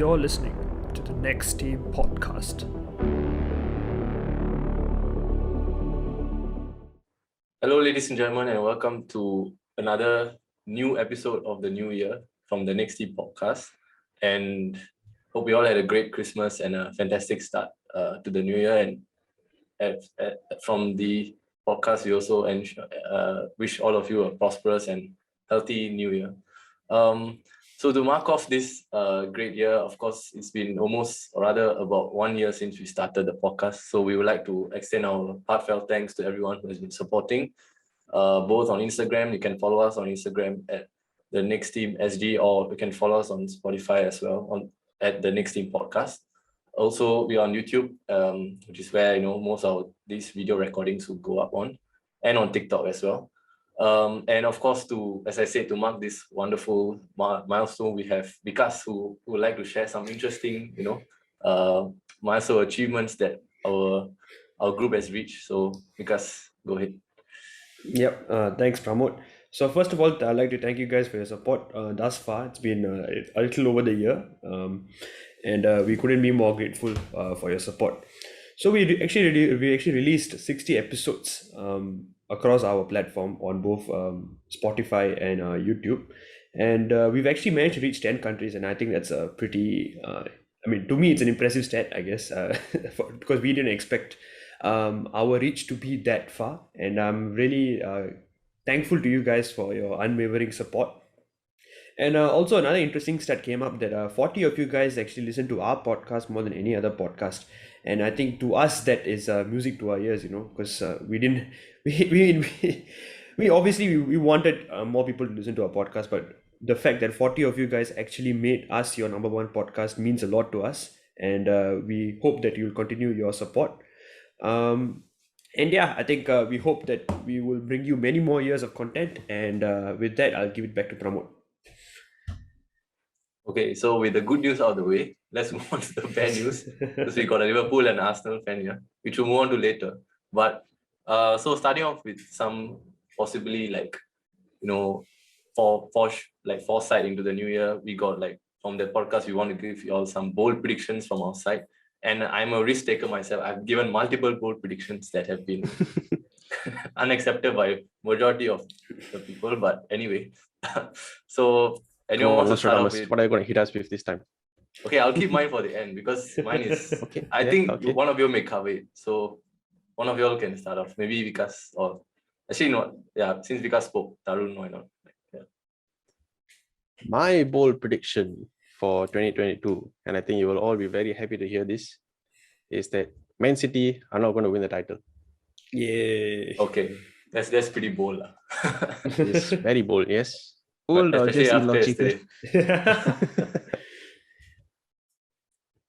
You're listening to the Next Team podcast. Hello, ladies and gentlemen, and welcome to another new episode of the new year from the Next Team podcast. And hope we all had a great Christmas and a fantastic start to the new year. And from the podcast, we also wish all of you a prosperous and healthy new year. So to mark off this great year, of course, it's been almost, or rather about 1 year since we started the podcast. So we would like to extend our heartfelt thanks to everyone who has been supporting, both on Instagram. You can follow us on Instagram at the Next Team SG, or you can follow us on Spotify as well at the Next Team podcast. Also, we are on YouTube, which is where most of these video recordings will go up on, and on TikTok as well. And of course, as I said, to mark this wonderful milestone, we have Vikas who would like to share some interesting, milestone achievements that our group has reached. So Vikas, go ahead. Yep. Thanks, Pramod. So first of all, I'd like to thank you guys for your support thus far. It's been a little over the year, and we couldn't be more grateful for your support. So we actually released 60 episodes across our platform on both Spotify and YouTube, and we've actually managed to reach 10 countries, and I think that's a pretty. To me, it's an impressive stat, I guess, because we didn't expect our reach to be that far, and I'm really thankful to you guys for your unwavering support. And also another interesting stat came up that 40 of you guys actually listen to our podcast more than any other podcast, and I think to us that is music to our ears, because we obviously wanted more people to listen to our podcast, but the fact that 40 of you guys actually made us your number one podcast means a lot to us, and we hope that you'll continue your support. And yeah, I think we hope that we will bring you many more years of content, and with that, I'll give it back to Pramod. Okay, so with the good news out of the way, let's move on to the bad news, because we got a Liverpool and Arsenal fan here, which we'll move on to later. But so starting off with some possibly foresight into the new year, we got from the podcast, we want to give you all some bold predictions from our side. And I'm a risk taker myself. I've given multiple bold predictions that have been unaccepted by majority of the people. But anyway, so anyone wants to start off with... What are you going to hit us with this time? Okay, I'll keep mine for the end because mine is... Okay. I think one of you may cover it. So one of you all can start off. Maybe Vikas, or actually not. Yeah, since Vikas spoke, Tarun, why not? Yeah. My bold prediction for 2022, and I think you will all be very happy to hear this, is that Man City are not going to win the title. Yeah. Okay, that's pretty bold. It's very bold, yes. Bold or just illogical?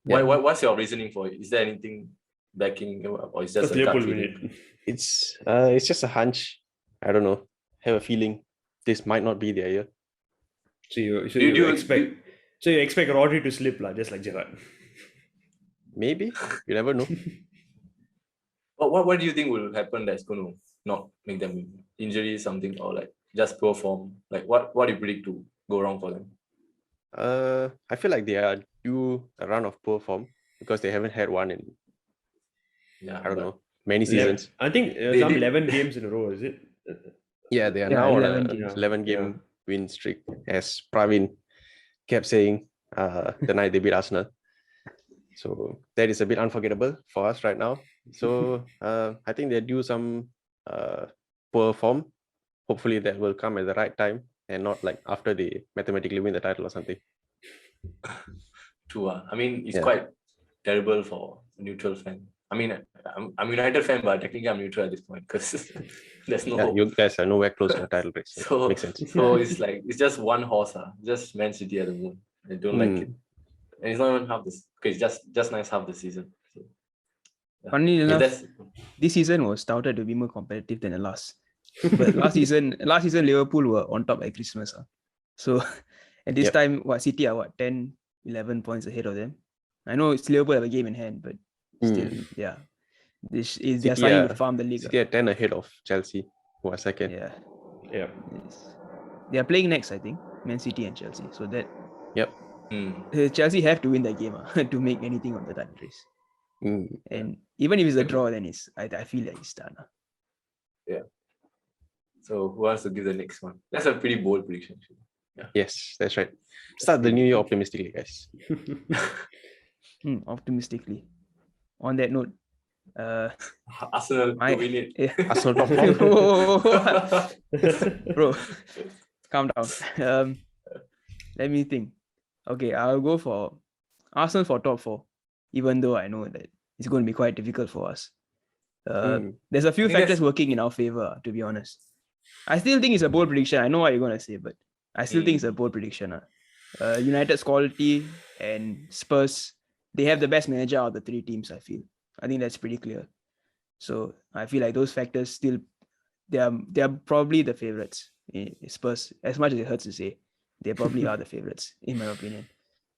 What's your reasoning for it? Is there anything backing, or is just a gut feeling? It's just a hunch. I don't know. Have a feeling this might not be their year. So you expect Rodri to slip, just like Gerrard. Maybe. You never know. What do you think will happen that's going to not make them win? Injury, something, or just poor form? What do you predict to go wrong for them? I feel like they are due a run of poor form because they haven't had one in many seasons. I think 11 games in a row, is it? Yeah, they are now on an 11 game win streak, as Pravin kept saying the night they beat Arsenal. So that is a bit unforgettable for us right now. So I think they're due some poor form. Hopefully that will come at the right time and not after they mathematically win the title or something. True. It's quite terrible for a neutral fan. I'm a United fan, but technically I'm neutral at this point because there's no hope. You guys are nowhere close to the title race. So makes sense. So it's just one horse, just Man City at the moment. I don't like it. And it's not even half this. Okay, it's just nice half the season. So, yeah. Funnily enough, this season was touted to be more competitive than the last. But last season Liverpool were on top at Christmas. So at this time, City are 10, 11 points ahead of them. I know it's Liverpool have a game in hand, but still, they're starting to farm the league. City are 10 ahead of Chelsea, who are second. Yeah. Yes. They are playing next, I think, Man City and Chelsea. So that. Yep. Chelsea have to win that game to make anything on the title race. And even if it's a draw, then I feel like it's done. Yeah. So who wants to give the next one? That's a pretty bold prediction. Yeah. Yes, that's right. Start the new year optimistically, guys. Optimistically. On that note, Arsenal to win it. Yeah. Arsenal top 4. Bro, calm down. Let me think. Okay, I'll go for Arsenal for top 4, even though I know that it's going to be quite difficult for us. There's a few factors working in our favor, to be honest. I still think it's a bold prediction. I know what you're going to say, but I still think it's a bold prediction. United's quality and Spurs, they have the best manager out of the 3 teams, I feel. I think that's pretty clear. So I feel like those factors still, they are probably the favorites. Spurs, as much as it hurts to say, they probably are the favorites, in my opinion.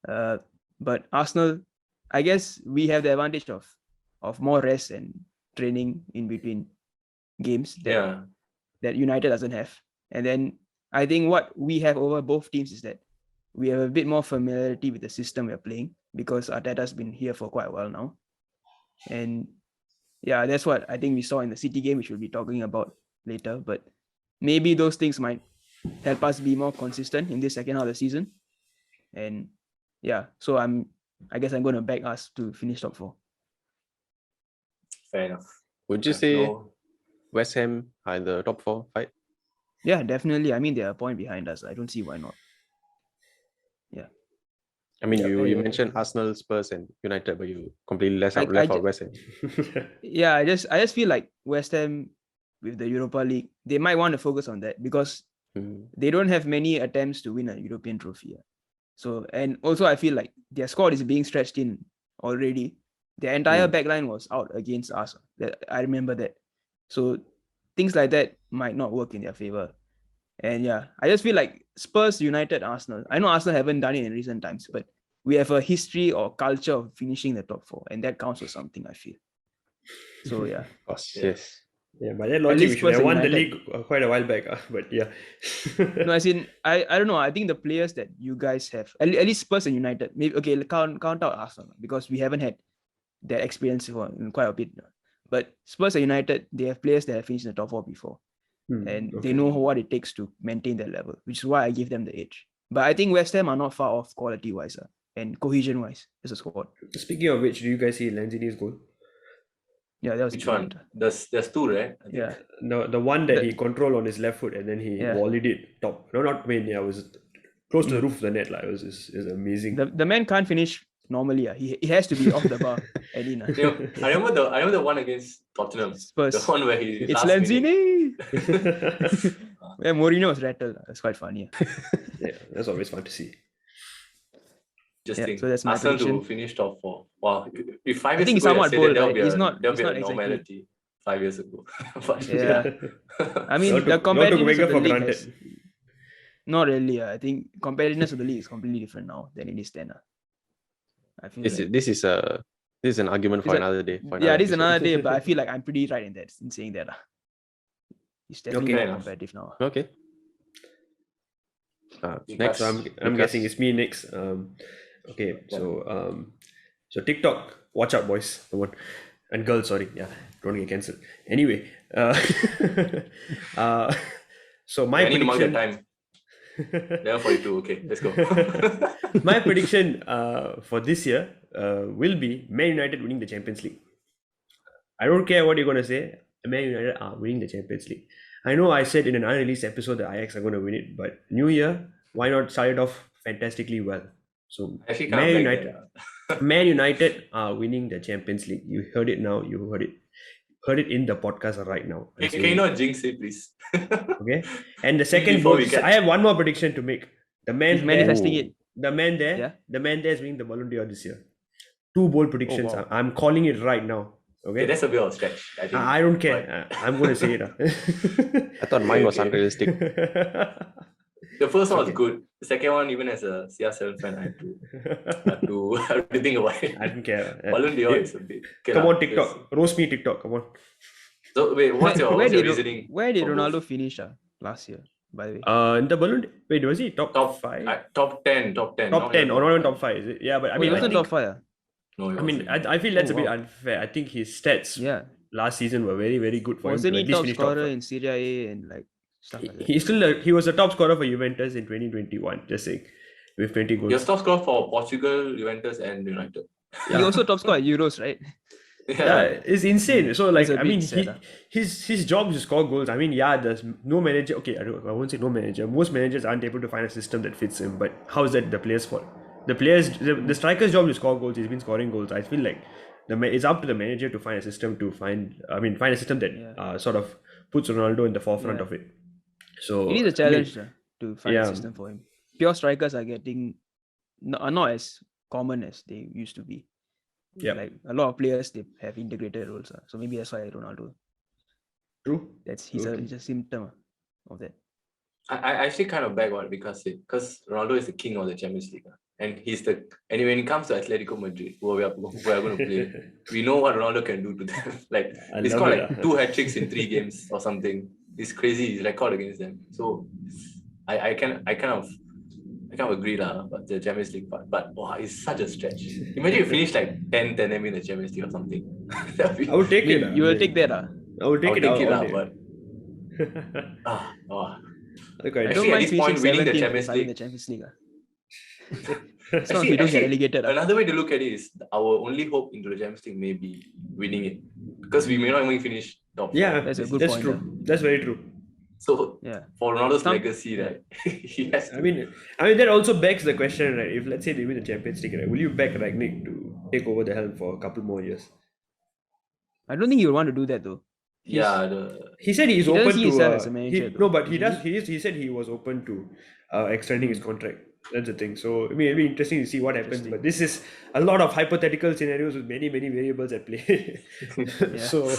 But Arsenal, I guess we have the advantage of more rest and training in between games that United doesn't have. And then I think what we have over both teams is that we have a bit more familiarity with the system we're playing because Arteta's been here for quite a while now. And yeah, that's what I think we saw in the City game, which we'll be talking about later. But maybe those things might help us be more consistent in this second half of the season. And yeah, so I guess I'm going to back us to finish top 4. Fair enough. Would you say West Ham are in the top 4 fight? Yeah, definitely. I mean, they're a point behind us. I don't see why not. Yeah. I mean, you mentioned Arsenal, Spurs, and United, but you completely left out West Ham. Yeah, I just feel like West Ham with the Europa League, they might want to focus on that because they don't have many attempts to win a European trophy. So, and also I feel like their squad is being stretched in already. Their entire backline was out against us. I remember that. So things like that might not work in their favor. And yeah, I just feel like Spurs, United, Arsenal. I know Arsenal haven't done it in recent times, but we have a history or culture of finishing the top 4, and that counts for something, I feel. So yeah. Of course, yes. Yeah, by that logic, we should have won the league quite a while back. But yeah. No, as in, I don't know. I think the players that you guys have, at least Spurs and United, maybe okay, count out Arsenal because we haven't had that experience for quite a bit. But Spurs and United, they have players that have finished in the top 4 before. And they know what it takes to maintain that level, which is why I give them the edge. But I think West Ham are not far off quality-wise and cohesion-wise as a squad. Speaking of which, do you guys see Lanzini's goal? Yeah, that was which one? There's 2, right? Yeah. The one that he controlled on his left foot and then he volleyed it top. No, not main. Yeah, it was close to the roof of the net. It was amazing. The man can't finish normally. He has to be off the bar. I remember the one against Tottenham. Spurs. The one where he. It's Lanzini. Yeah, Mourinho was rattled. It's quite funny. Yeah, that's always fun to see. Just think, so that's my Arsenal prediction. to finish top 4. Wow, if 5 years I think it's ago somewhat I said bold, that, right? It's not there'll be a exactly. normality 5 years ago. But Yeah. I mean, the competitiveness of the league not really. I think competitiveness of the league is completely different now than it is then. I feel this is an argument for another day. This is another day, but I feel like I'm pretty right in saying that. It's definitely more competitive now. Okay. Next, so I'm guessing it's me next. Okay, so TikTok, watch out, boys. Come on. And girls, sorry, don't get cancelled. Anyway, so my prediction. Time. 11:42. Okay, let's go. My prediction for this year will be Man United winning the Champions League. I don't care what you're gonna say. Man United are winning the Champions League. I know I said in an unreleased episode that Ajax are going to win it, but New Year, why not start it off fantastically well? So Man United are winning the Champions League. You heard it now. You heard it in the podcast right now. Can you not jinx it, please? Okay. And the second vote, I have one more prediction to make. The man manifesting it. The man there is winning the Ballon d'Or this year. 2 bold predictions. Oh, wow. I'm calling it right now. Okay, that's a bit of a stretch. I don't care. I'm going to say it. I thought mine was unrealistic. The first one was good. The second one, even as a CR7 fan, I had to think about it. I don't care. Ballon d'Or is a bit. Come on, TikTok. Roast me, TikTok. Come on. So wait, what's your reasoning? Where did Ronaldo finish last year? by the way. In the balloon, wait, was he top 5? Top 10. Top 10 not or even not even top top 5, is it? Yeah, but I He mean, wasn't top 5. No, he I mean, wasn't. I feel that's a bit wow. unfair. I think his stats Yeah. last season were very, very good for Wasn't him to he at least top finish top scorer 5. in Serie A and like stuff like that? He was a top scorer for Juventus in 2021, just saying, with 20 goals. He was top scorer for Portugal, Juventus, and United. He also top scorer at Euros, right? Yeah, it's insane. So like, That's a I mean, bit sad, his job is to score goals. I mean, yeah, there's no manager. Okay, I won't say no manager. Most managers aren't able to find a system that fits him. But how is that the players' fault? The striker's job is to score goals. He's been scoring goals. I feel like it's up to the manager to find a system find a system that sort of puts Ronaldo in the forefront of it. So It is a challenge to find a yeah. system for him. Pure strikers are not as common as they used to be. Yeah. Like a lot of players, they have integrated roles. So maybe that's why Ronaldo. True. He's a symptom of that. I actually kind of back what Vikas said, because Ronaldo is the king of the Champions League. And when it comes to Atletico Madrid, who are going to play, we know what Ronaldo can do to them. Like, he scored like 2 hat-tricks in 3 games or something. It's crazy, his record against them. So I kind of agree about the Champions League part, but wow, it's such a stretch. Imagine you finish like 10 in the Champions League or something. I would take it. You will take that. I would take it, but okay. I Actually, don't at mind this finishing point, winning the 17th Champions and League. the Champions League. It's not if we don't get relegated. Another way to look at it is our only hope into the Champions League may be winning it, because we may not even finish top 4. Yeah, That's a good that's point, true. That's very true. So Yeah. for Ronaldo's legacy, right? He has to. I mean that also begs the question, right? If let's say they win the Champions League, right, will you back Rangnick to take over the helm for a couple more years? I don't think you would want to do that though. He said he's He open doesn't see to. himself as a manager, No, though. but he does. He said he was open to extending his contract. That's the thing. So I mean, it'll be interesting to see what happens. But this is a lot of hypothetical scenarios with many variables at play. So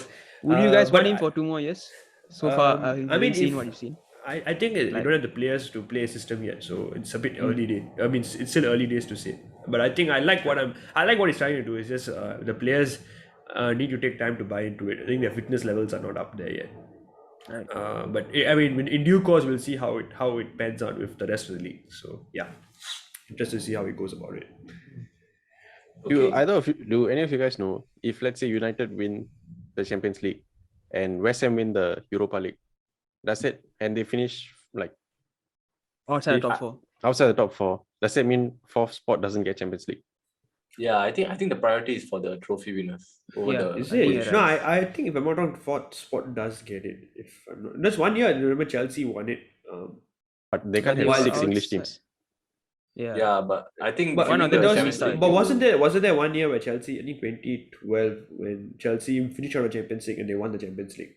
Would you guys but want him for 2 more years? So far, I mean, seen what you've seen. I think that we don't have the players to play a system yet, so it's a bit early day. I mean, it's still early days to say. But I think I like what he's trying to do. It's just the players need to take time to buy into it. I think their fitness levels are not up there yet. Right. But I mean, in due course, we'll see how it pans out with the rest of the league. So yeah, just to see how it goes about it. Do any of you guys know if, let's say, United win the Champions League and West Ham win the Europa League? That's it, and they finish like Outside the top 4. outside the top 4. Does that mean 4th spot doesn't get Champions League? Yeah, I think the priority is for the trophy winners over Yeah, the. Is it? Yeah, No, I think if I'm not wrong, 4th spot does get it. If I'm not, there's 1 year I remember Chelsea won it. But they can't But have they 6 were English outside. teams. Yeah. Yeah, but I think But One of the there was- Champions League. but wasn't there 1 year where Chelsea, I think 2012, when Chelsea finished out the Champions League and they won the Champions League?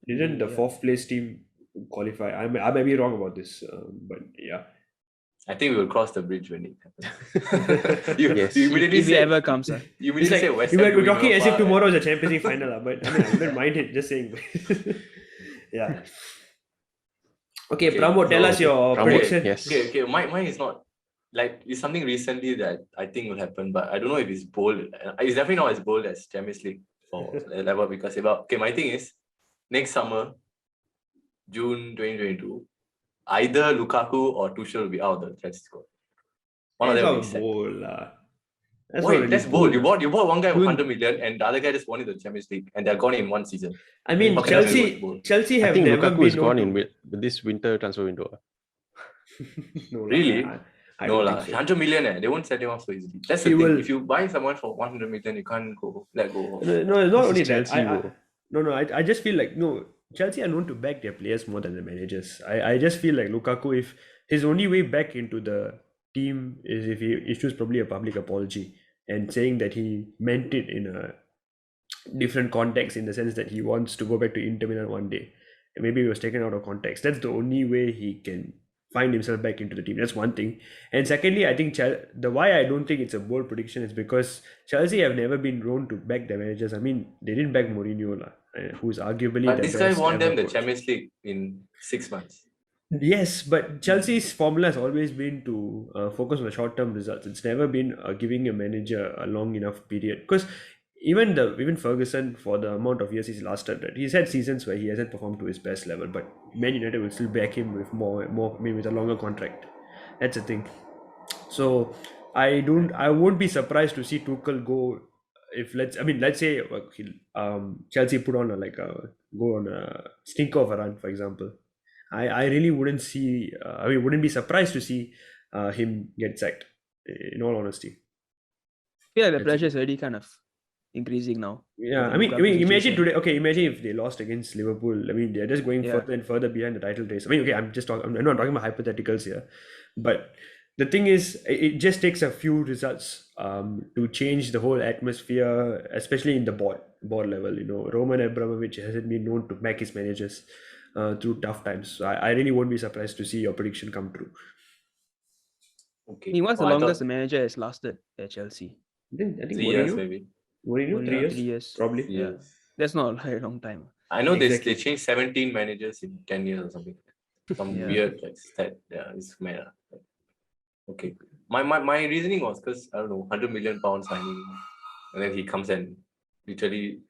Didn't the 4th place team qualify? I may be wrong about this, but yeah. I think we will cross the bridge when it happens. you Yes. immediately If it say, ever comes. you It's immediately like say West we're Ham to talking as if Europa, tomorrow is a Champions League final, but I mean, I wouldn't mind it, just saying. Yeah. Okay, Pramod, tell us your Pramod, prediction. yes. Okay. Mine is not like, it's something recently that I think will happen, but I don't know if it's bold. It's definitely not as bold as Champions League for level, because okay, my thing is next summer, June 2022, either Lukaku or Tuchel will be out of the transfer squad. One of them will be That's sacked. not bold, lah. That's not Wait, really that's bold. You bold. bought one guy for 100 million and the other guy just won in the Champions League and they're gone in 1 season. I mean, How can that be bold? Chelsea I have think never Lukaku been is gone known in with this winter transfer window. No, lah, Really? I No don't lah, think so. 100 million they won't set him off so easily. That's the He thing. will- If you buy someone for 100 million, you can't let go of. No, not only is that. Chelsea, bro. I just feel like Chelsea are known to back their players more than the managers. I just feel like Lukaku, if his only way back into the team is if he issues probably a public apology and saying that he meant it in a different context, in the sense that he wants to go back to Inter Milan one day. And maybe it was taken out of context. That's the only way he can find himself back into the team. That's one thing. And secondly, I think the why I don't think it's a bold prediction is because Chelsea have never been known to back their managers. I mean, they didn't back Mourinho, who's arguably But the this guy best won them ever the coach. Champions League in 6 months. Yes, but Chelsea's formula has always been to focus on the short-term results. It's never been giving a manager a long enough period. Because even Ferguson, for the amount of years he's lasted, right, he's had seasons where he hasn't performed to his best level, but Man United will still back him with more, I mean, with a longer contract. That's the thing. So I won't be surprised to see Tuchel go, if let's say Chelsea put on go on a stinker of a run, for example. I really wouldn't see, wouldn't be surprised to see him get sacked, in all honesty. I feel like the That's pressure it. is already kind of increasing now. Yeah, with I the mean, Lukaku imagine situation. today. Okay, imagine if they lost against Liverpool. I mean, they're just going Yeah. further and further behind the title race. I mean, okay, I'm not talking about hypotheticals here, but the thing is, it just takes a few results to change the whole atmosphere, especially in the board level. Roman Abramovich hasn't been known to back his managers through tough times. So I really won't be surprised to see your prediction come true. Okay. I mean, what's the I thought longest the manager has lasted at Chelsea? I think 3 years Mourinho, maybe. Mourinho, 3 Mourinho, years, 3 years. probably. 3 Yeah. years. That's not a very long time. I know Exactly. they changed 17 managers in 10 years or something. Some Yeah. weird stat. Yeah, it's mad. Okay. My reasoning was because, I don't know, £100 million signing, and then he comes and literally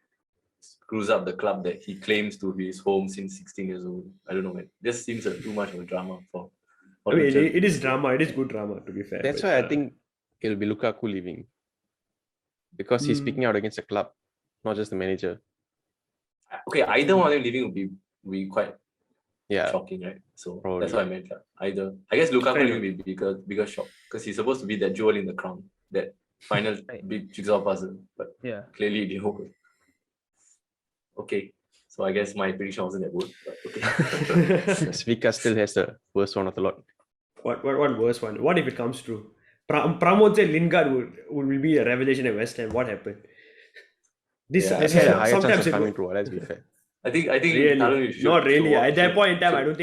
screws up the club that he claims to be his home since 16 years old. I don't know, man. Just seems too much of a drama for I mean, Tuchel. it is drama. It is good drama, to be fair. That's but, why I think it'll be Lukaku leaving, because he's speaking out against the club, not just the manager. Okay, either one of them leaving would be quite Yeah, shocking, right? So probably. that's what I meant. Either. I guess Lukaku Fair leaving will be bigger shock because he's supposed to be that jewel in the crown, that final Right. big jigsaw puzzle. But Yeah. clearly it didn't work. Okay. So I guess my prediction wasn't that good. But okay. Vikas still has the worst one of the lot. What worse one? What if it comes true? Pramod said Lingard will be a revelation at West Ham. What happened? This Yeah. That had a higher chance sometimes of it coming would- true. Let's be fair. I think really Tarun, you should, not really. At that should- point in time, I should-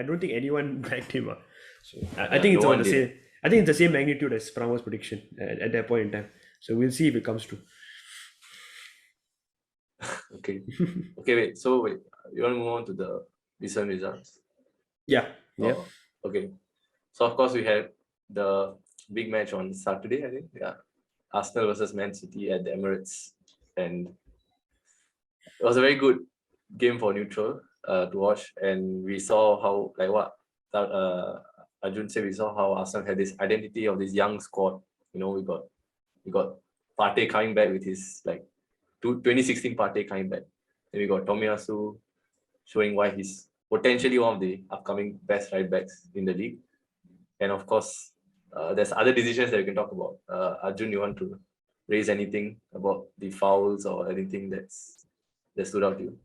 don't think anyone backed him. So I Yeah, think it's no on one the did. same. I think it's the same magnitude as Pramod's prediction at that point in time. So we'll see if it comes true. Okay. Okay, wait. So wait, you want to move on to the recent results? Yeah. Yep. Oh, okay. So of course we had the big match on Saturday, I think. Yeah. Arsenal versus Man City at the Emirates. And it was a very good game for neutral to watch. And we saw how, like what Arjun said, we saw how Arsenal had this identity of this young squad. We got Partey coming back with his 2016 Partey coming back. Then we got Tomiyasu showing why he's potentially one of the upcoming best right backs in the league. And of course, there's other decisions that we can talk about. Arjun, you want to raise anything about the fouls or anything that stood out to you?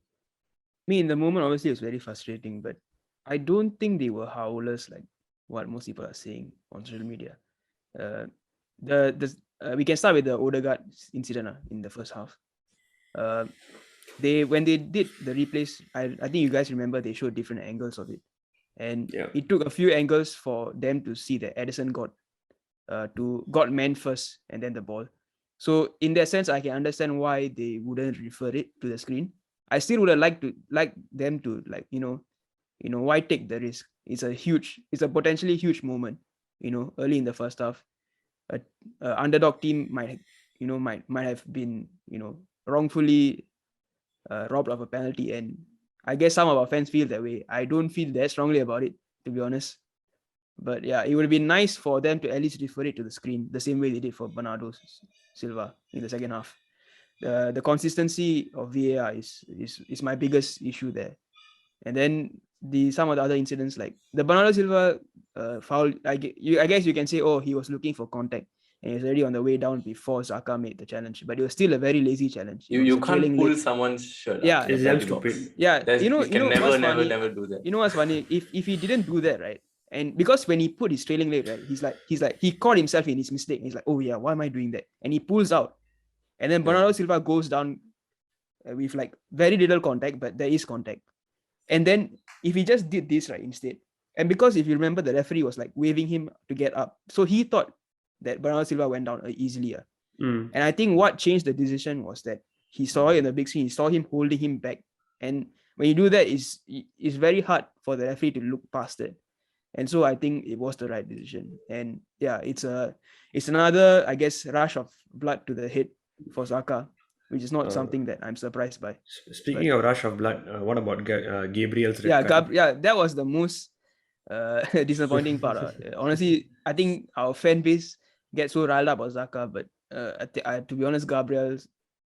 Me, in the moment, obviously, it was very frustrating, but I don't think they were howlers like what most people are saying on social media. We can start with the Odegaard incident in the first half. When they did the replays, I think you guys remember they showed different angles of it, and it took a few angles for them to see that Edison got man first and then the ball. So in that sense, I can understand why they wouldn't refer it to the screen. I still would have liked them to why take the risk? It's a potentially huge moment, early in the first half. Underdog team might have been wrongfully robbed of a penalty, and I guess some of our fans feel that way. I don't feel that strongly about it, to be honest. But yeah, it would have been nice for them to at least refer it to the screen the same way they did for Bernardo Silva in the second half. The consistency of VAR is my biggest issue there. And then some of the other incidents, like the Bernardo Silva foul, I guess you can say, he was looking for contact and he was already on the way down before Xhaka made the challenge, but it was still a very lazy challenge. You can't pull someone's shirt. Yeah, it's damn stupid. Yeah, you can never do that. You know what's funny? If he didn't do that, right? And because when he put his trailing leg, right, he's like he caught himself in his mistake. He's like, oh yeah, why am I doing that? And he pulls out, and then Bernardo Silva goes down with very little contact, but there is contact. And then if he just did this right instead, and because if you remember, the referee was waving him to get up, so he thought that Bernardo Silva went down easily. And I think what changed the decision was that he saw it in the big screen. He saw him holding him back, and when you do that, it's very hard for the referee to look past it. And so I think it was the right decision. And yeah, it's another, I guess, rush of blood to the head for Xhaka. which is not something that I'm surprised by. Speaking of rush of blood, what about Gabriel's red card? That was the most disappointing part. Honestly, I think our fan base gets so riled up about Zaka, but to be honest, Gabriel's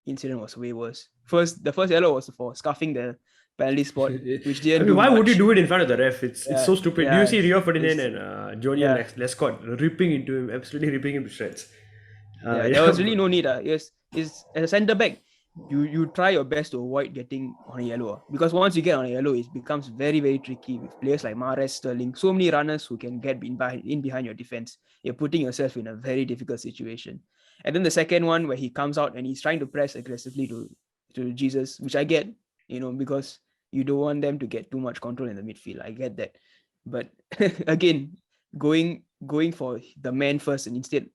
incident was way worse. The first yellow was for scuffing the penalty spot, which didn't do why much. would you do it in front of the ref? It's so stupid. Do you see Rio Ferdinand and Johnny Lescott ripping into him, absolutely ripping him to shreds? There was really no need. Yes, as a centre back, you try your best to avoid getting on a yellow, because once you get on a yellow, it becomes very, very tricky with players like Mahrez, Sterling, so many runners who can get in behind your defense. You're putting yourself in a very difficult situation. And then the second one, where he comes out and he's trying to press aggressively to Jesus, which I get, because you don't want them to get too much control in the midfield. I get that. But again, going for the man first and instead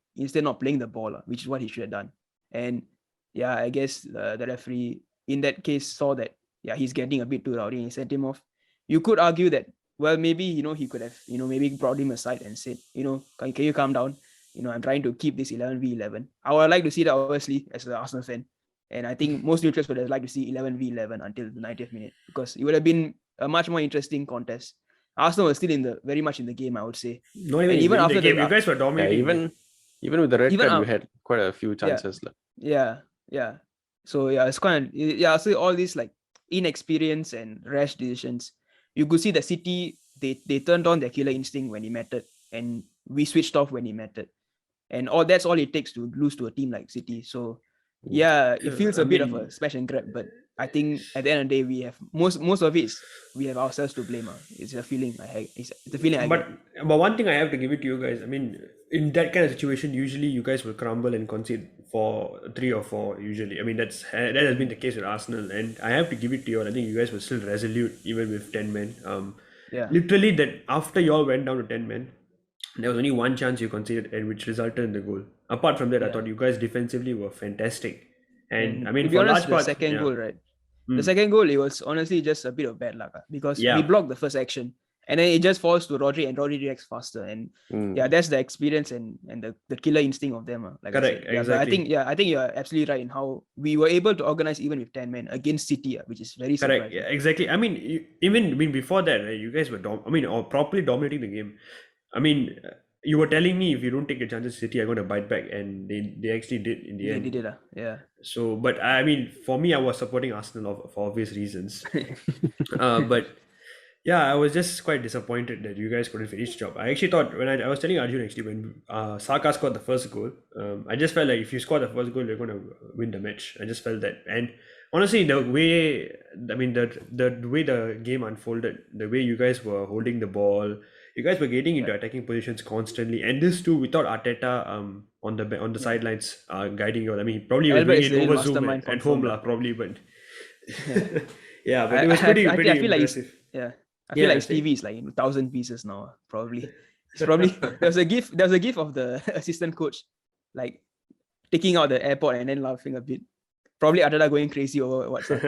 not playing the ball, which is what he should have done. And I guess the referee in that case saw that he's getting a bit too rowdy and he sent him off. You could argue that, well, maybe he could have maybe brought him aside and said, can you calm down? I'm trying to keep this 11v11. I would like to see that, obviously, as an Arsenal fan. And I think most neutrals would have liked to see 11v11 until the 90th minute, because it would have been a much more interesting contest. Arsenal was still very much in the game, I would say. Not even after the game, you guys were dominating. Even with the red card, we had quite a few chances. Yeah. So it's kind of so all these like inexperience and rash decisions. You could see the City, they turned on their killer instinct when it mattered, and we switched off when it mattered. And that's all it takes to lose to a team like City. So it feels a bit of a smash and grab, but I think at the end of the day, we have most of it we have ourselves to blame. It's a feeling I have. It's the feeling I get. But one thing I have to give it to you guys. I mean, in that kind of situation, usually you guys will crumble and concede for 3 or 4. Usually, I mean that has been the case with Arsenal, and I have to give it to you all. I think you guys were still resolute even with 10 men. Literally, that after you all went down to 10 men, there was only one chance you conceded, and which resulted in the goal. Apart from that, I thought you guys defensively were fantastic. And I mean, to be honest, the second goal, right? The second goal, it was honestly just a bit of bad luck, because we blocked the first action, and then it just falls to Rodri, and Rodri reacts faster. And that's the experience and the killer instinct of them. Like correct, exactly. I think you're absolutely right in how we were able to organize even with 10 men against City, which is very surprising. Correct. Yeah, exactly. I mean, before that, right, you guys were properly dominating the game. I mean, you were telling me if you don't take a chances, City are going to bite back, and they actually did in the end. They did, yeah. So, but I mean, for me, I was supporting Arsenal for obvious reasons. But I was just quite disappointed that you guys couldn't finish the job. I actually thought when I was telling Arjun actually when Saka scored the first goal, I just felt like if you score the first goal, you're going to win the match. I just felt that, and honestly, the way the way the game unfolded, the way you guys were holding the ball. You guys were getting into attacking positions constantly, and this too without Arteta on the sidelines guiding you all. I mean, probably was doing it over Zoom at home, probably, but but it was pretty impressive. I feel like Stevie is like 1,000 pieces now. Probably it's probably there's a gif of the assistant coach like taking out the airport and then laughing a bit. Probably Arteta going crazy over what's up.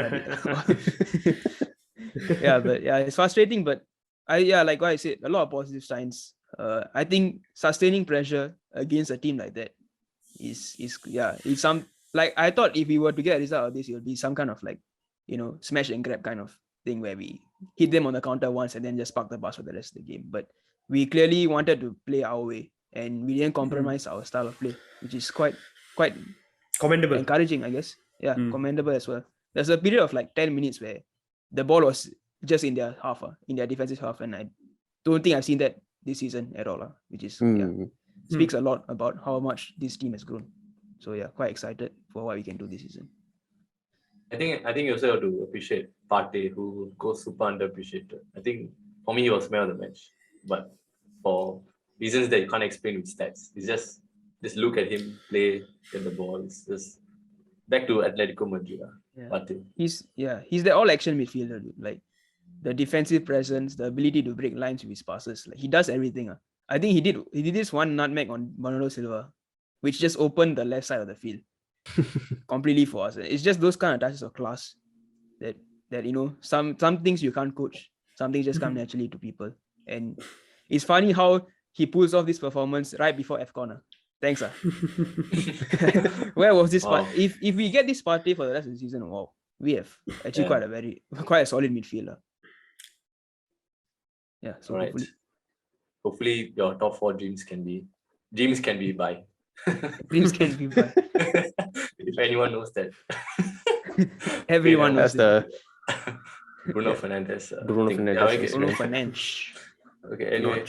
But it's frustrating, but like what I said, a lot of positive signs. I think sustaining pressure against a team like that is some, like, I thought if we were to get a result of this, it would be some kind of like, smash and grab kind of thing where we hit them on the counter once and then just park the bus for the rest of the game. But we clearly wanted to play our way, and we didn't compromise our style of play, which is quite commendable, encouraging, I guess. Commendable as well. There's a period of like 10 minutes where the ball was just in their half, in their defensive half, and I don't think I've seen that this season at all, which is speaks a lot about how much this team has grown. So quite excited for what we can do this season. I think you also have to appreciate Partey, who goes super underappreciated. I think for me he was man of the match, but for reasons that you can't explain with stats, it's just look at him play, get the ball. It's just back to Atletico Madrid. Partey. He's the all action midfielder, dude. Like the defensive presence, the ability to break lines with his passes. Like he does everything. I think he did this one nutmeg on Bernardo Silva, which just opened the left side of the field completely for us. It's just those kind of touches of class that some things you can't coach, some things just come naturally to people. And it's funny how he pulls off this performance right before AFCON. Thanks. Where was this Wow. part? If we get this party for the rest of the season, wow, we have actually quite a solid midfielder. Yeah, so All right. Hopefully your top 4 dreams can be by. dreams can be by. If anyone knows that. Everyone knows That's it. Bruno Fernandes. Bruno thing. Fernandes. Okay. Bruno Fernandes. Okay, anyway.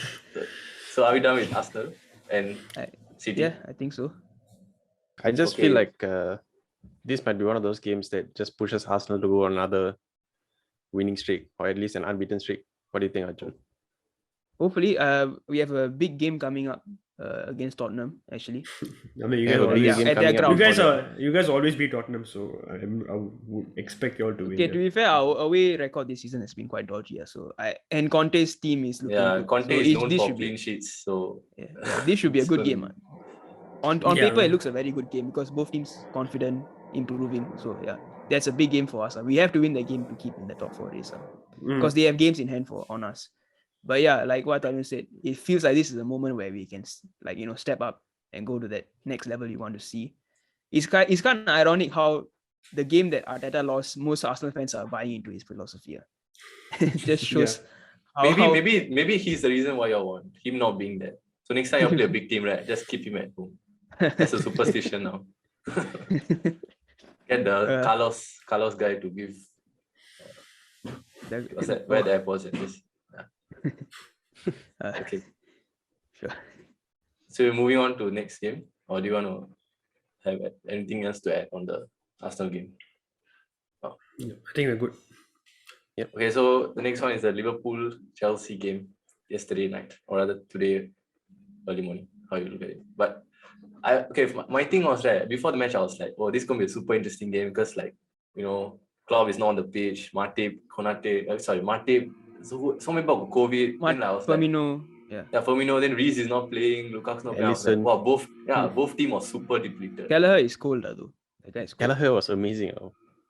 So are we done with Arsenal and City? Yeah, I think so. I just feel like this might be one of those games that just pushes Arsenal to go on another winning streak, or at least an unbeaten streak. What do you think, Arjun? Hopefully, we have a big game coming up against Tottenham. Actually, I mean, Yeah, but you at their ground. guys always beat Tottenham, so I would expect you all to win. Okay, to be fair, our away record this season has been quite dodgy. So and Conte's team is looking good. Conte so is known for clean sheets, so this should be a good game. On Yeah. paper, it looks a very good game because both teams confident, improving. So yeah, that's a big game for us. We have to win the game to keep in the top 4 race because they have games in hand on us. But yeah, like what Tarun said, it feels like this is a moment where we can step up and go to that next level you want to see. It's kind of ironic how the game that Arteta lost, most Arsenal fans are buying into his philosophy. It just shows maybe he's the reason why you want him not being there. So next time you play a big team, right? Just keep him at home. That's a superstition now. Get the Carlos guy to give. Where the airport's at this. Okay. Sure. So we're moving on to next game, or do you want to have anything else to add on the Arsenal game? I think we're good. Yep. Okay, so the next one is the Liverpool-Chelsea game yesterday night, or rather today early morning, how you look at it. But my thing was before the match, I was like, oh, this is going to be a super interesting game because Klopp is not on the pitch, Matip, so many people got COVID. Then I was Firmino, Firmino, then Reece is not playing, Lukaku's not playing. I was like, wow, both team was super depleted. Kelleher is cold though. That guy is cold. Kelleher was amazing.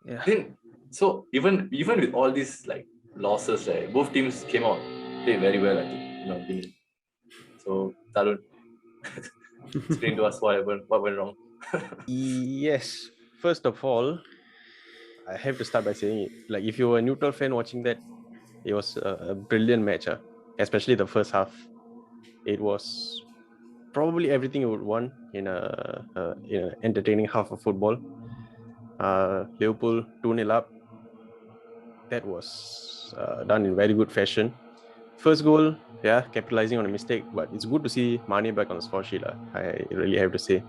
Yeah. Then, so even with all these losses, both teams came out, played very well, I think, in my opinion. So Tarun, explain to us what went wrong. Yes. First of all, I have to start by saying it. Like, if you were a neutral fan watching that, it was a brilliant match, especially the first half. It was probably everything you would want in a entertaining half of football. Liverpool 2-0 up. That was done in very good fashion. First goal, capitalizing on a mistake, but it's good to see Mane back on the score sheet. I really have to say,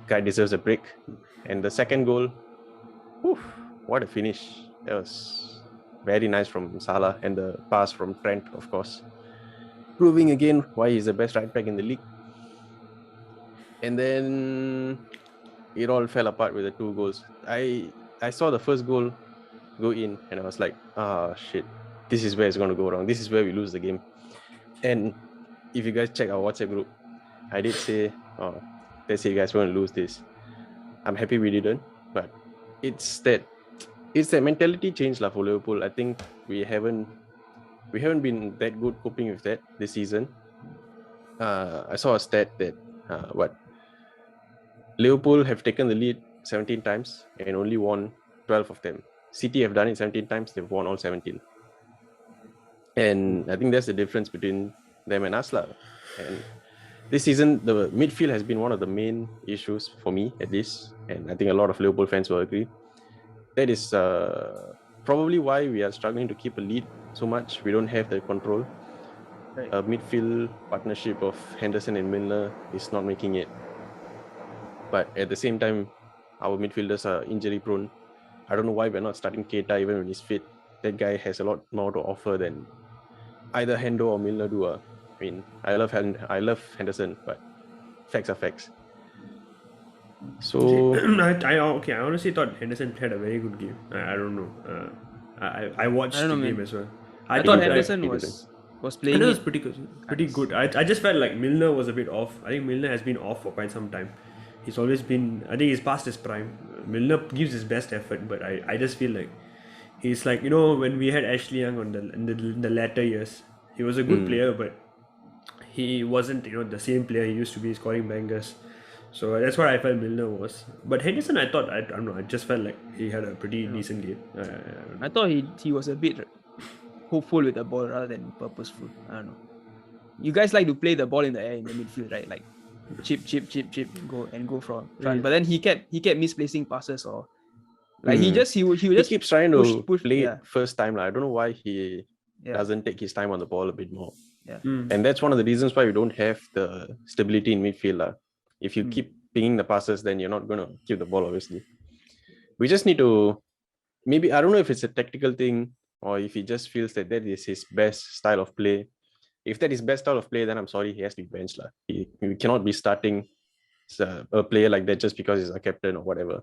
guy deserves a break. And the second goal, what a finish! That was very nice from Salah, and the pass from Trent, of course, proving again why he's the best right back in the league. And then it all fell apart with the 2 goals. I saw the first goal go in, and I was like, shit, this is where it's going to go wrong. This is where we lose the game. And if you guys check our WhatsApp group, I did say, let's say you guys want to lose this. I'm happy we didn't, but it's that mentality change for Liverpool. I think we haven't been that good coping with that this season. I saw a stat that Liverpool have taken the lead 17 times and only won 12 of them. City have done it 17 times, they've won all 17. And I think that's the difference between them and us. And this season, the midfield has been one of the main issues for me, at least. And I think a lot of Liverpool fans will agree. That is probably why we are struggling to keep a lead so much. We don't have the control. Right. A midfield partnership of Henderson and Milner is not making it. But at the same time, our midfielders are injury prone. I don't know why we're not starting Keita even when he's fit. That guy has a lot more to offer than either Hendo or Milner do. I mean, I love Henderson, but facts are facts. So I honestly thought Henderson had a very good game. I don't know. I watched the game as well. I thought Henderson was playing. It was pretty good. I just felt like Milner was a bit off. I think Milner has been off for quite some time. He's always been. I think he's past his prime. Milner gives his best effort, but I just feel like he's like, when we had Ashley Young in the latter years, he was a good player, but he wasn't the same player he used to be scoring bangers. So that's what I felt Milner was. But Henderson, I thought I don't know. I just felt like he had a pretty decent game. I thought he was a bit hopeful with the ball rather than purposeful. I don't know. You guys like to play the ball in the air in the midfield, right? Like chip, go from front. But then he kept misplacing passes or like he keeps trying to push play it first time. I don't know why he doesn't take his time on the ball a bit more. Yeah. And that's one of the reasons why we don't have the stability in midfield. If you keep pinging the passes, then you're not going to keep the ball, obviously. We just need to, maybe, I don't know if it's a tactical thing or if he just feels that is his best style of play. If that is best style of play, then I'm sorry, he has to be benched. We cannot be starting a player like that just because he's a captain or whatever.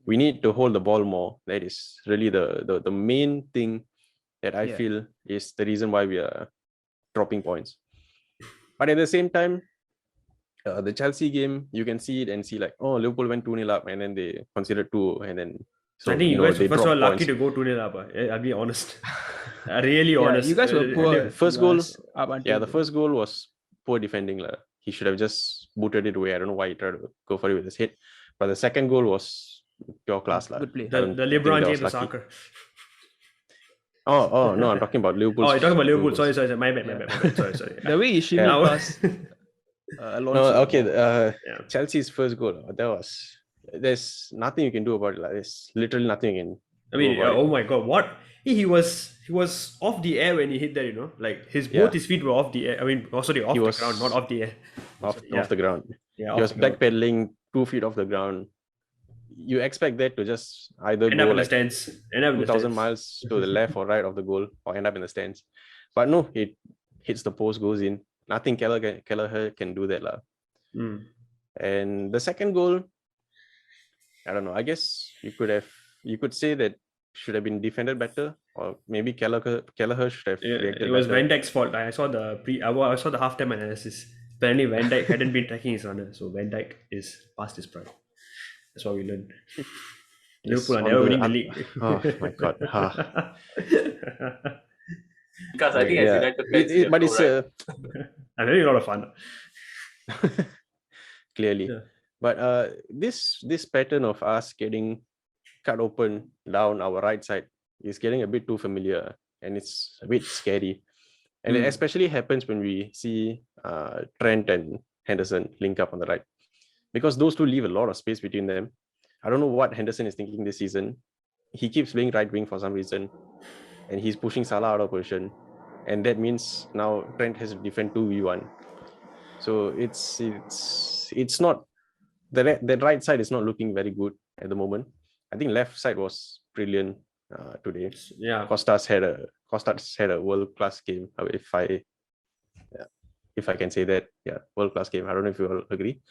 We need to hold the ball more. That is really the main thing that I feel is the reason why we are dropping points. But at the same time, the Chelsea game, you can see it and see Liverpool went 2-0 up and then they considered 2 and then I think you guys were first of all lucky to go 2-0 up. I'll be honest. Really honest. You guys were poor. The first goal was poor defending. He should have just booted it away. I don't know why he tried to go for it with his head. But the second goal was pure class. Good play. The LeBron James of soccer. Oh, no, I'm talking about Liverpool. Oh, you're talking about Liverpool. Sorry. My bad. Sorry. The way he shimmied past Chelsea's first goal. There's nothing you can do about it. There's literally nothing you can do about it. Oh my god, what? He was off the air when he hit that, both his feet were off the air. Off the ground, not off the air. Off the ground. Yeah, he was backpedaling 2 feet off the ground. You expect that to just either end go up in the stands. 2,000 miles to the left or right of the goal or end up in the stands. But no, it hits the post, goes in. Nothing Kelleher can do that. And the second goal, I don't know. I guess you could say that should have been defended better, or maybe Kelleher should have reacted. It was better. Van Dijk's fault. I saw the halftime analysis. Apparently Van Dijk hadn't been tracking his runner, so Van Dijk is past his prime. That's what we learned. Liverpool are never winning the league. Oh my god. Because I think as United fans, but it's I'm having a lot of fun. Clearly. Yeah. But this pattern of us getting cut open down our right side is getting a bit too familiar and it's a bit scary. And it especially happens when we see Trent and Henderson link up on the right. Because those two leave a lot of space between them. I don't know what Henderson is thinking this season. He keeps playing right wing for some reason. And he's pushing Salah out of position. And that means now Trent has to defend 2v1. So it's not, the right side is not looking very good at the moment. I think left side was brilliant today. Yeah. Costas had a world-class game, if I can say that. Yeah, world-class game. I don't know if you all agree.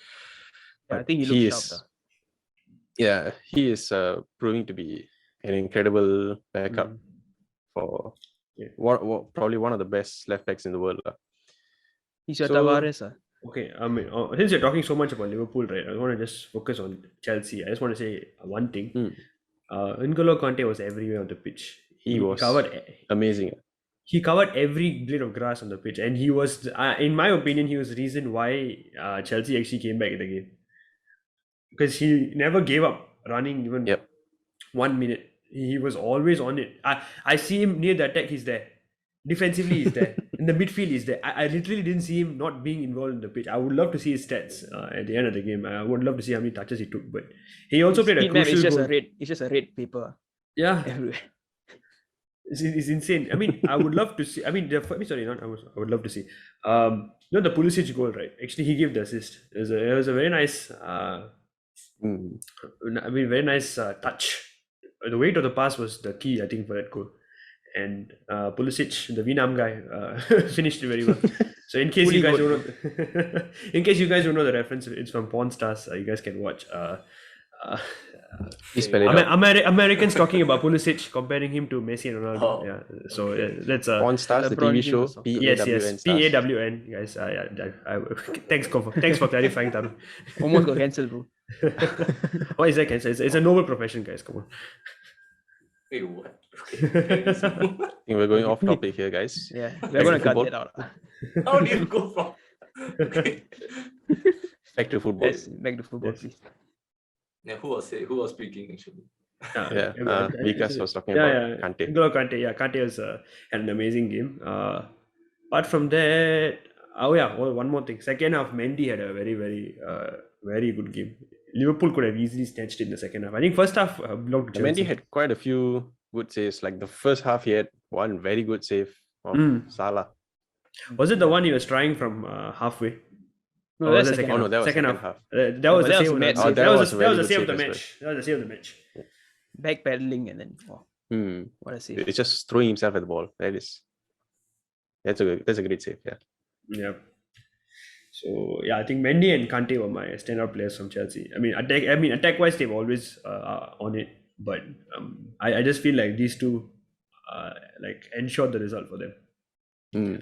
Yeah, I think he looks sharp. Yeah, he is proving to be an incredible backup for probably one of the best left backs in the world. He's your Tavares. Okay, since you're talking so much about Liverpool, right? I want to just focus on Chelsea. I just want to say one thing. N'Golo Kante was everywhere on the pitch. He was covered amazing. He covered every blade of grass on the pitch, and he was, in my opinion, he was the reason why Chelsea actually came back in the game. Because he never gave up running even 1 minute. He was always on it. I see him near the attack, he's there. Defensively, he's there. In the midfield, he's there. I literally didn't see him not being involved in the pitch. I would love to see his stats at the end of the game. I would love to see how many touches he took. But he also played a crucial goal. It's just a red paper. Yeah. Everywhere. It's insane. I mean, I would love to see. I would love to see. The Pulisic goal, right? Actually, he gave the assist. It was a very nice. Very nice touch. The weight of the pass was the key, I think, for that goal. And Pulisic, the Vietnam guy, finished it very well. So in case you guys don't know the reference, it's from Pawn Stars. You guys can watch. Americans talking about Pulisic, comparing him to Messi and Ronaldo. Oh. Yeah, so that's Pawn Stars, the TV show. Yes, PAWN, guys. Thanks for clarifying, Tarun. Almost got cancelled, bro. Why is that cancelled? It's a noble profession, guys. Come on. Wait, what? I think we're going off topic here, guys. Yeah, we're gonna cut that out. How do you go from Okay. Back to football. Yes, back to football, Yes. please. Yeah, who was speaking actually? Vikas was talking yeah, about yeah. Kante. N'Golo Kante, yeah, Kante was had an amazing game. Apart from that, one more thing. Second half, Mendy had a very good game. Liverpool could have easily snatched it in the second half. I think first half blocked Chelsea. Mendy had quite a few good saves. Like the first half, he had one very good save of Salah. Was it the one he was trying from halfway? No, Or was that's it second Oh no, half. that was Second second half. half. That No, was but the that was save. mad That save. that was was a that very was the good save of the save as match. That was the save of the match. Backpedaling and then what a save. It's just throwing himself at the ball. That's a great save. Yeah. Yeah. So yeah, I think Mendy and Kante were my standout players from Chelsea. I mean, attack wise, they've always are on it, but I just feel like these two like ensured the result for them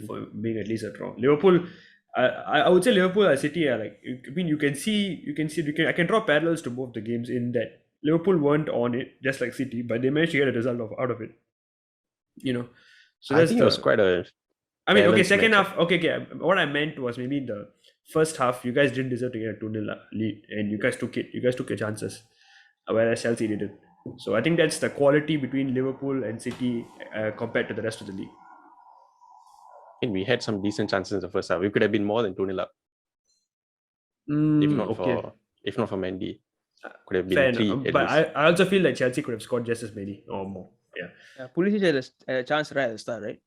for being at least a draw. Liverpool, I would say Liverpool and City are like. I mean, I can draw parallels to both the games in that Liverpool weren't on it just like City, but they managed to get a result out of it. So I that's think it was quite a. I mean, okay, balanced second match, half. Okay. What I meant was maybe in the first half, you guys didn't deserve to get a 2-0 lead, and you guys took it. You guys took your chances, whereas Chelsea didn't. So I think that's the quality between Liverpool and City compared to the rest of the league. And we had some decent chances in the first half. We could have been more than 2-0 up. If not for Mendy, could have been Fair 3 enough. at But least. I also feel like Chelsea could have scored just as many or more. Yeah. Pulisic had a chance right at the start, right?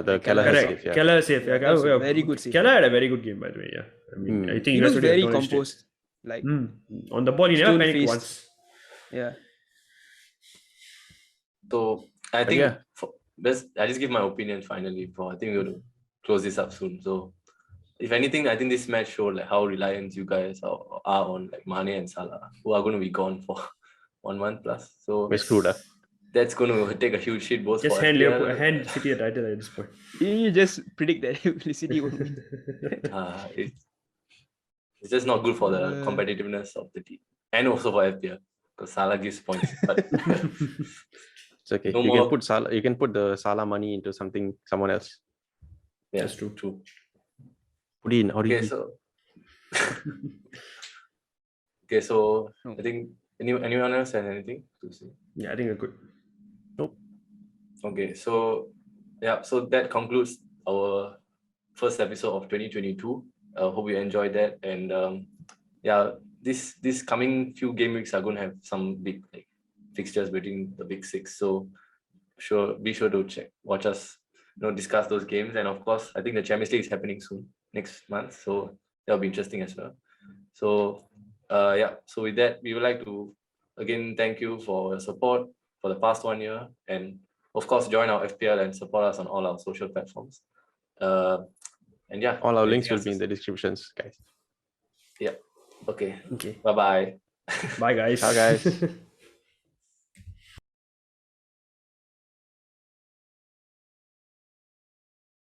The Keller Correct. save, yeah. Keller save. Yeah, that was a very good save. Keller had a very good game, by the way. Yeah. I mean, I think He you guys looks already very acknowledged it. composed. Like On the ball, he never panicked stone-faced. once. Yeah. So I think yeah. I just give my opinion finally. I think we're going to close this up soon. So if anything, I think this match showed like how reliant you guys are on like Mane and Salah, who are going to be gone for 1 month plus. So We're screwed up. that's going to take a huge hit both Just for hand FPL. hand City a title at this point. You just predict that City won't win. It's just not good for the competitiveness of the team and also for FPL because Salah gives points. But It's okay. No you more. can put Salah. You can put the Salah money into someone else. yeah, That's true. Put it in Okay, Origi. so No. I think anyone else has anything to say? Yeah, I think we're good. Okay, so that concludes our first episode of 2022. Hope you enjoyed that, and this coming few game weeks are going to have some big fixtures between the big six. So be sure to watch us, discuss those games, and of course, I think the Champions League is happening soon next month, so that'll be interesting as well. So so with that, we would like to again thank you for your support for the past 1 year, and of course, join our FPL and support us on all our social platforms. All our links will else be in the descriptions, guys. Okay. Okay. Bye-bye. Bye, guys. Ciao, guys.